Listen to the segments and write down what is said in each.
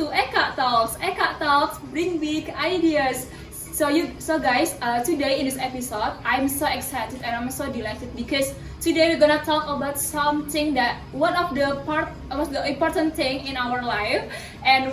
to Eka Talks. Eka Talks bring big ideas. So guys, today in this episode, I'm so excited and I'm so delighted because today we're gonna talk about something that one of the important thing in our life, and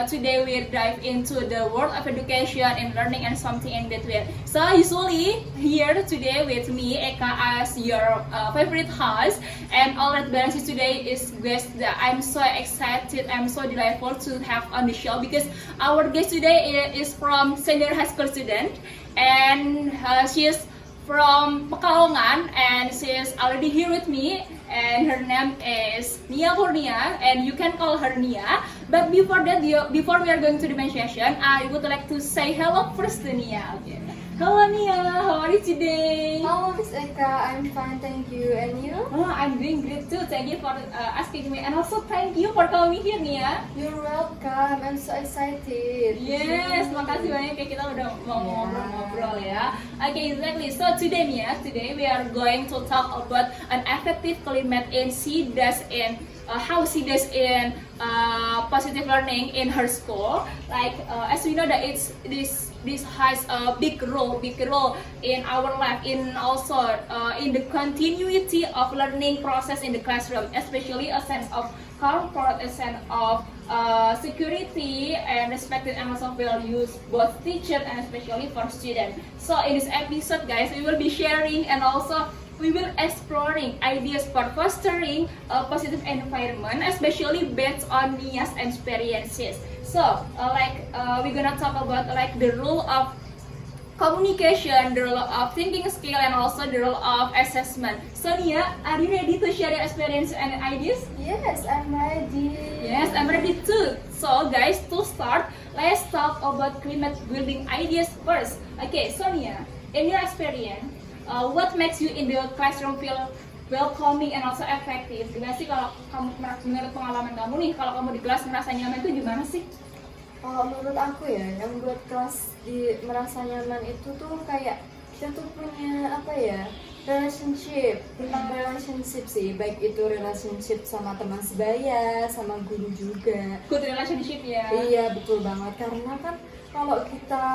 today we dive into the world of education and learning and something in between. So usually here today with me Eka as your favorite host, and all that balances today is guest that I'm so excited, I'm so delightful to have on the show because our guest today is from senior high school student, and she is from Pekalongan, and she is already here with me, and her name is Nia Kurnia, and you can call her Nia. But before that, before we are going to the main session, I would like to say hello first to Nia. Okay. Hello Nia, how are you today? Hello Miss Eka, I'm fine, thank you. And you? Oh, I'm doing great too. Thank you for asking me, and also thank you for calling me here, Nia. You're welcome. I'm so excited. Yes, makasih banyak ya, kita udah mau ngobrol-ngobrol ya. Okay, exactly. So today we are going to talk about an effective climate in how she does in positive learning in her school. Like as we know that this has a big role in our life, in also in the continuity of learning process in the classroom, especially a sense of comfort, a sense of security and respect and also values both teacher and especially for students. So in this episode guys, we will be sharing and also we will exploring ideas for fostering a positive environment, especially based on Nia's experiences. So we're gonna talk about like the role of communication, the role of thinking skill, and also the role of assessment. So Nia, are you ready to share your experience and ideas? Yes, I'm ready. Yes, I'm ready too. So guys, to start, let's talk about climate building ideas first. Okay, so Nia, in your experience, what makes you in the classroom feel welcoming and also effective? Gimana sih kalau kamu, menurut pengalaman kamu nih, kalau kamu di kelas merasa nyaman itu gimana sih? Menurut aku ya, yang buat kelas merasa nyaman itu tuh kayak kita tuh punya relationship sih, baik itu relationship sama teman sebaya, sama guru juga. Good relationship ya. Iya betul banget, karena kan kalau kita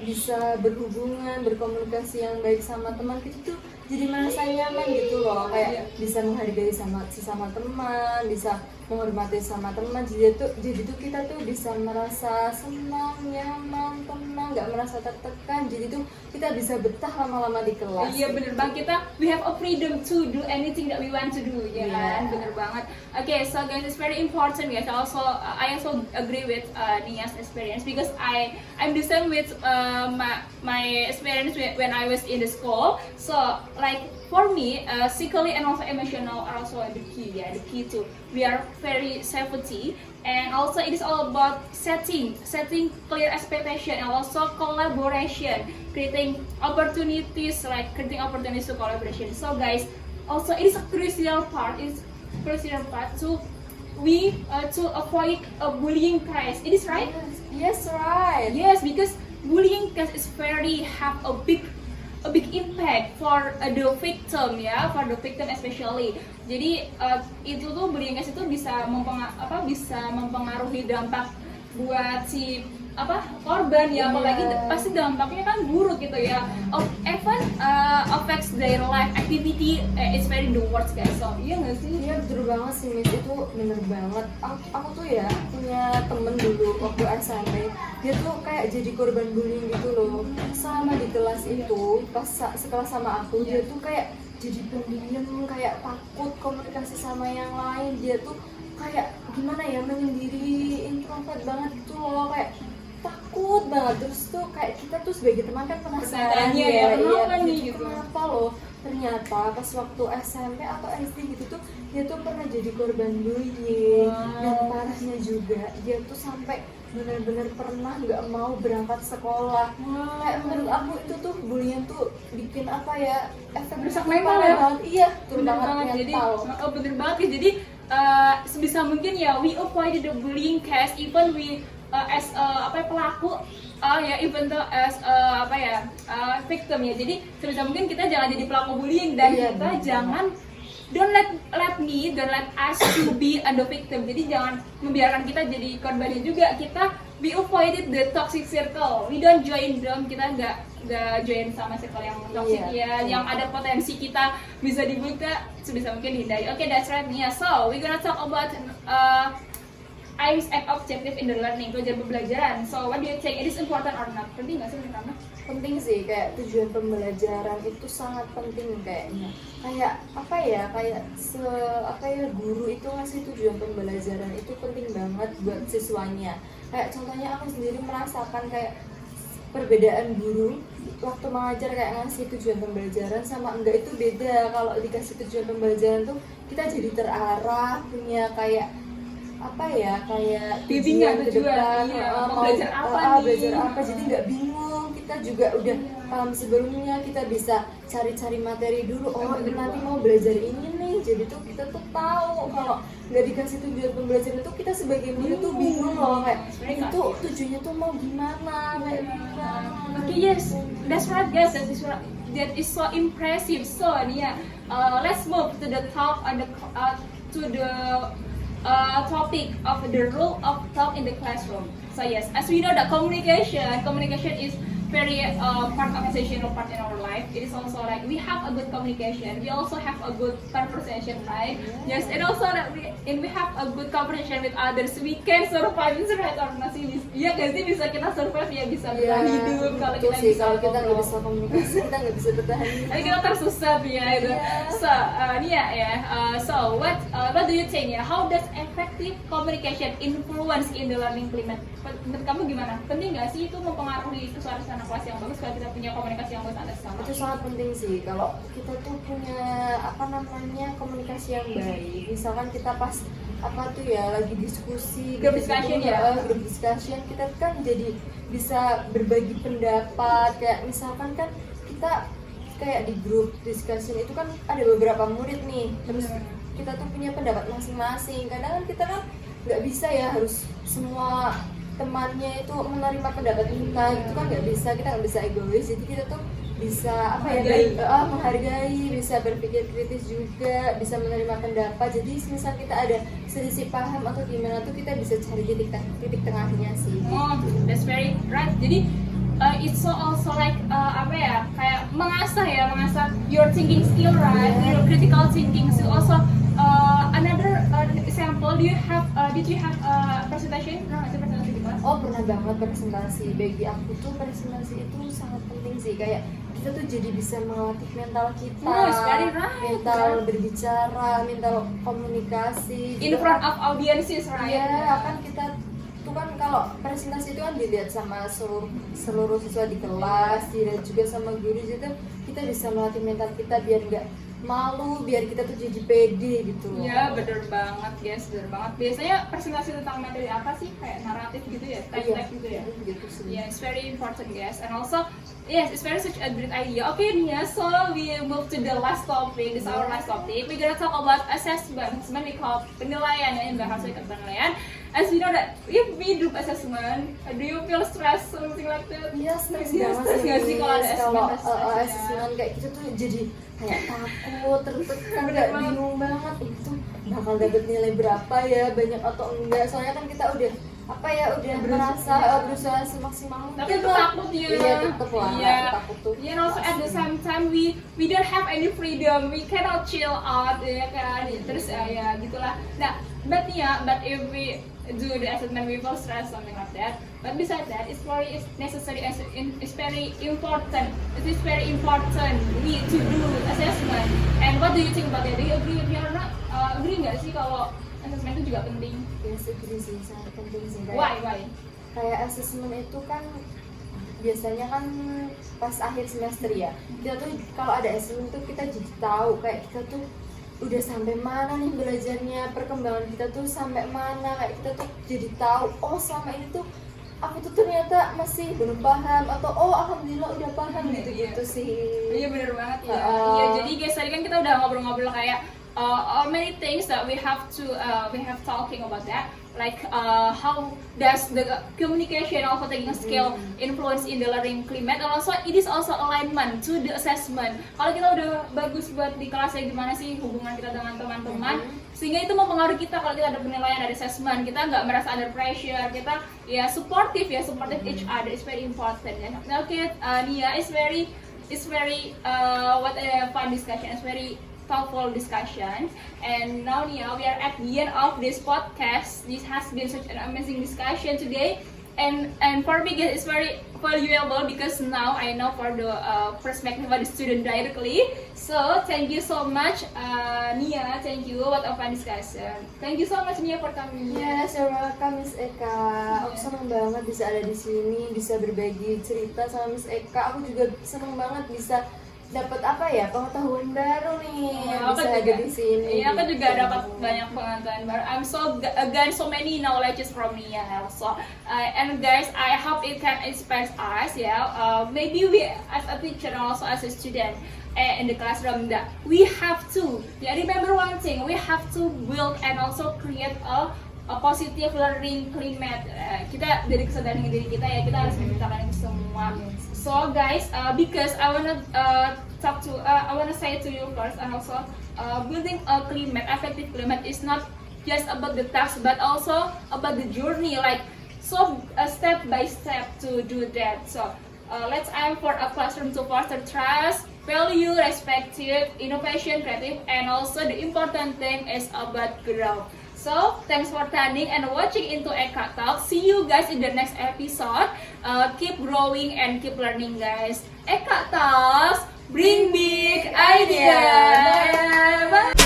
bisa berhubungan, berkomunikasi yang baik sama teman, kita tuh jadi merasa nyaman gitu loh, kayak bisa menghargai sesama teman, bisa menghormati sama teman, jadi tuh kita tuh bisa merasa senang, nyaman, tenang, nggak merasa tertekan, jadi tuh kita bisa betah lama-lama di kelas. Iya bener banget, we have a freedom to do anything that we want to do, ya kan? Bener banget. Okay, so guys, it's very important guys. I also agree with Nia's experience because I'm the same with my experience when I was in the school. So like for me, psychically and also emotional are also the key too. We are very safety, and also it is all about setting clear expectation and also collaboration, creating opportunities to collaboration. So guys, also it is a crucial part to avoid a bullying case. It is right? Yes, right. Yes, because bullying case is have a big impact for the victim ya, for the victim especially. Jadi itu tuh bullying case itu bisa mempengaruhi dampak buat si korban ya, apalagi pasti dampaknya kan buruk gitu ya. Even affects their life activity, it's very the worst guys. So iya nggak sih? Iya betul banget sih Miss, itu bener banget. Aku tuh ya punya temen dulu waktu SMP, dia tuh kayak jadi korban bullying gitu loh. Sama di kelas itu, pas sekelas sama aku, dia tuh kayak jadi pendiam, kayak takut komunikasi sama yang lain. Dia tuh kayak gimana ya, menyendiri, introvert banget gitu loh, kayak takut banget. Terus tuh kayak kita tuh sebagai teman kan penasaran ya, kenapa loh, ternyata pas waktu SMP atau SD gitu tuh dia tuh pernah jadi korban bullying. Dan parahnya juga dia tuh sampai benar-benar pernah nggak mau berangkat sekolah. Kayak menurut aku itu tuh bullying tuh bikin efek rusak mental ya. Iya bener banget. Jadi bener banget ya. Jadi sebisa mungkin ya we avoid the bullying case, even we as pelaku even though as victim ya. Jadi sebisa mungkin kita jangan jadi pelaku bullying, dan kita jangan don't let us to be the victim. Jadi jangan membiarkan kita jadi korbannya juga. Kita we avoided the toxic circle. We don't join them. Kita nggak join sama circle yang toxic yang ada potensi kita bisa dibuka sebisa mungkin dihindari. Okay, that's right Nia. So we're gonna talk about aims and objective in the learning, tujuan pembelajaran. So what do you think? It is important or not? Penting nggak sih menurut kamu? Penting sih, kayak tujuan pembelajaran itu sangat penting kayaknya. Kayak apa ya, guru itu ngasih tujuan pembelajaran itu penting banget buat siswanya. Kayak contohnya aku sendiri merasakan kayak perbedaan guru waktu mengajar kayak ngasih tujuan pembelajaran sama enggak itu beda. Kalau dikasih tujuan pembelajaran tuh kita jadi terarah, punya kayak bimbingan tujuan, mau belajar apa jadi nggak bingung. Kita juga udah paham sebelumnya, kita bisa cari-cari materi dulu. Nanti mau belajar ini nih, jadi tuh kita tuh tahu. Kalau nggak dikasih tujuan pembelajaran itu kita sebagai murid tuh bingung loh, kayak itu tujuannya tuh mau gimana kayak gitu. Okay, yes, that's right guys. That is so impressive. So Nia, let's move to the top and to the topic of the role of talk in the classroom. So yes, as we know that communication is very part of essential part in our life. It is also like we have a good communication, we also have a good conversation, right? Yes, and also that we have a good conversation with others. We can survive, is right or not sih? Iya guys, bisa kita survive ya, bisa bertahan hidup. Kalau kita sih, kalau kita nggak bisa komunikasi, kita nggak bisa bertahan hidup. Tapi kita tersesat ya itu. So so what do you think ya? How does effective communication influence in the learning climate? Menurut kamu gimana? Penting nggak sih itu mempengaruhi kesuasana kelas yang bagus kalau kita punya komunikasi yang bagus antar sesama? Itu sangat penting sih. Kalau kita tuh punya komunikasi yang baik. Misalkan kita pas lagi diskusi, group discussion group discussion, kita kan jadi bisa berbagi pendapat. Kayak misalkan kan kita kayak di grup discussion itu kan ada beberapa murid nih, terus kita tuh punya pendapat masing-masing. Kadang kan kita kan nggak bisa ya harus semua temannya itu menerima pendapat kita, itu kan nggak bisa, kita nggak bisa egois. Jadi kita tuh bisa menghargai, bisa berpikir kritis juga, bisa menerima pendapat. Jadi misal kita ada selisih paham atau gimana tuh kita bisa cari titik tengahnya sih. That's very right. Jadi it's also like kayak mengasah your thinking skill, right? Your critical thinking. So also another example, did you have presentation? Presentasi di kelas? Oh, pernah banget presentasi. Bagi aku tuh presentasi itu sangat penting sih. Kayak kita tuh jadi bisa melatih mental kita, very right. mental berbicara, mental komunikasi. In front of audiences, right? Iya, kan kita tuh kan kalau presentasi itu kan dilihat sama seluruh siswa di kelas, dilihat juga sama guru. Jadi kita bisa melatih mental kita biar nggak malu, biar kita tuh jadi pede gitu loh. Iya, bener banget guys, bener banget. Biasanya presentasi tentang materi apa sih? Kayak naratif gitu ya, type gitu ya. Gitu sih. Yeah, it's very important guys. And also, yes, it's very such a great idea. Okay Nia, so we move to the last topic. This is our last topic. We're gonna talk about assessment. Assessment we call penilaian, yang bahas tentang penilaian. As we know that if we do assessment, do you feel stress something like that? Iya, stres nggak sih kalau ada assessment kayak gitu tuh jadi kayak takut, terus kan kayak bingung banget itu bakal dapet nilai berapa ya, banyak atau enggak. Soalnya kan kita udah merasa berusaha semaksimal mungkin. Tapi itu takut ya. Iya, tetep lah, takut tuh. Yeah, and also at the same time we don't have any freedom, we cannot chill out ya kan. Terus ya gitulah. Nah, but if we do the assessment we will stress something like that. But besides that, it's very necessary, it's very important. It is very important we to do assessment. And what do you think about that? Do you agree? If you are not agree nggak sih kalau assessment itu juga penting? Yes, agree sih, sangat penting sih. Why? Kayak assessment itu kan biasanya kan pas akhir semester ya. Kita tuh kalau ada assessment tuh kita jadi tahu kayak kita tuh udah sampai mana nih belajarnya, perkembangan kita tuh sampai mana, kayak kita tuh jadi tahu selama ini tuh aku tuh ternyata masih belum paham, atau alhamdulillah udah paham gitu sih. Iya benar banget ya. Iya, jadi guys tadi kan kita udah ngobrol-ngobrol kayak many things that we have talking about that. like how does the communication also taking a skill influence in the learning climate, and also it is also alignment to the assessment. Kalau kita udah bagus buat di kelas ya, gimana sih hubungan kita dengan teman-teman, sehingga itu mempengaruhi kita kalau kita ada penilaian dari assessment, kita nggak merasa under pressure, kita ya supportive each other is very important ya. Okay, Nia, it's very what a fun discussion, it's very thoughtful discussion. And now Nia, we are at the end of this podcast. This has been such an amazing discussion today, and for me it's very valuable because now I know for the perspective of the student directly. So thank you so much, Nia. Thank you. What a fun discussion. Thank you so much, Nia, for coming. Yes, you're welcome, Miss Eka. Aku seneng banget bisa ada di sini, bisa berbagi cerita sama Miss Eka. Aku juga seneng banget bisa dapat apa ya, pengetahuan baru nih, bisa ada di sini. Iya, aku juga dapat banyak pengetahuan baru. I'm so again so many knowledges from Nia also. And guys, I hope it can inspire us. Yeah, maybe we as a teacher and also as a student in the classroom that we have to remember one thing. We have to build and also create a positive learning climate. Kita dari kesadaran diri kita ya, kita harus menciptakan itu semua. So guys, because I wanna say to you first, and also building a climate, effective climate is not just about the task, but also about the journey. Like step by step to do that. So let's aim for a classroom to foster trust, value, respect, innovation, creative, and also the important thing is about growth. So, thanks for tuning and watching into Eka Talk. See you guys in the next episode. Keep growing and keep learning, guys. Eka Talks, bring big ideas. Bye.